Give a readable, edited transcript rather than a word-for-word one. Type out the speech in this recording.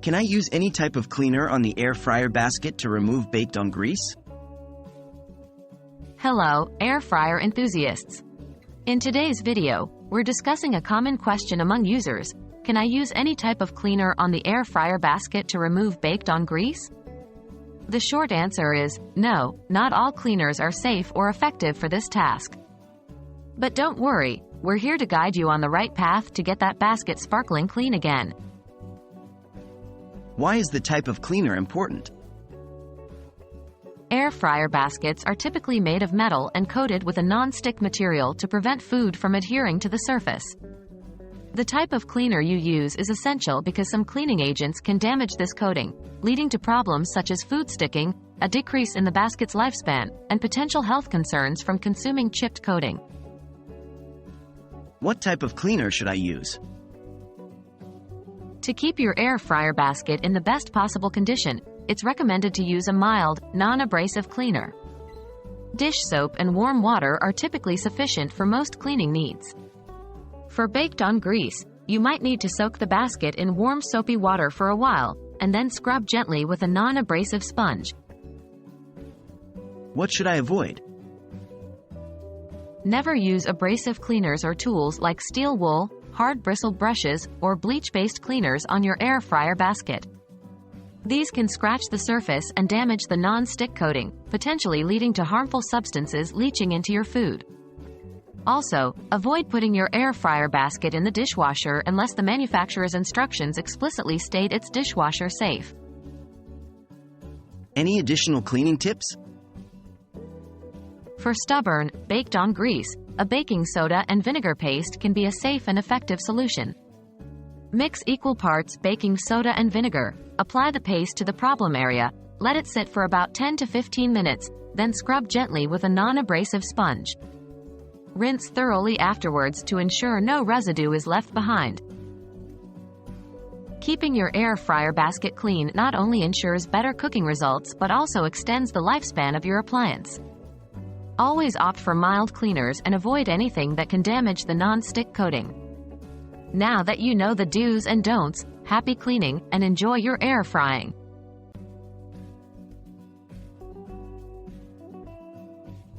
Can I use any type of cleaner on the air fryer basket to remove baked-on grease? Hello, air fryer enthusiasts. In today's video, we're discussing a common question among users. Can I use any type of cleaner on the air fryer basket to remove baked-on grease? The short answer is no, not all cleaners are safe or effective for this task. But don't worry, we're here to guide you on the right path to get that basket sparkling clean again. Why is the type of cleaner important? Air fryer baskets are typically made of metal and coated with a non-stick material to prevent food from adhering to the surface. The type of cleaner you use is essential because some cleaning agents can damage this coating, leading to problems such as food sticking, a decrease in the basket's lifespan, and potential health concerns from consuming chipped coating. What type of cleaner should I use? To keep your air fryer basket in the best possible condition, it's recommended to use a mild, non-abrasive cleaner. Dish soap and warm water are typically sufficient for most cleaning needs. For baked-on grease, you might need to soak the basket in warm soapy water for a while, and then scrub gently with a non-abrasive sponge. What should I avoid? Never use abrasive cleaners or tools like steel wool, hard bristle brushes, or bleach-based cleaners on your air fryer basket. These can scratch the surface and damage the non-stick coating, potentially leading to harmful substances leaching into your food. Also, avoid putting your air fryer basket in the dishwasher unless the manufacturer's instructions explicitly state it's dishwasher safe. Any additional cleaning tips? For stubborn, baked-on grease, a baking soda and vinegar paste can be a safe and effective solution. Mix equal parts baking soda and vinegar, apply the paste to the problem area, let it sit for about 10 to 15 minutes, then scrub gently with a non-abrasive sponge. Rinse thoroughly afterwards to ensure no residue is left behind. Keeping your air fryer basket clean not only ensures better cooking results but also extends the lifespan of your appliance. Always opt for mild cleaners and avoid anything that can damage the non-stick coating. Now that you know the do's and don'ts, happy cleaning and enjoy your air frying.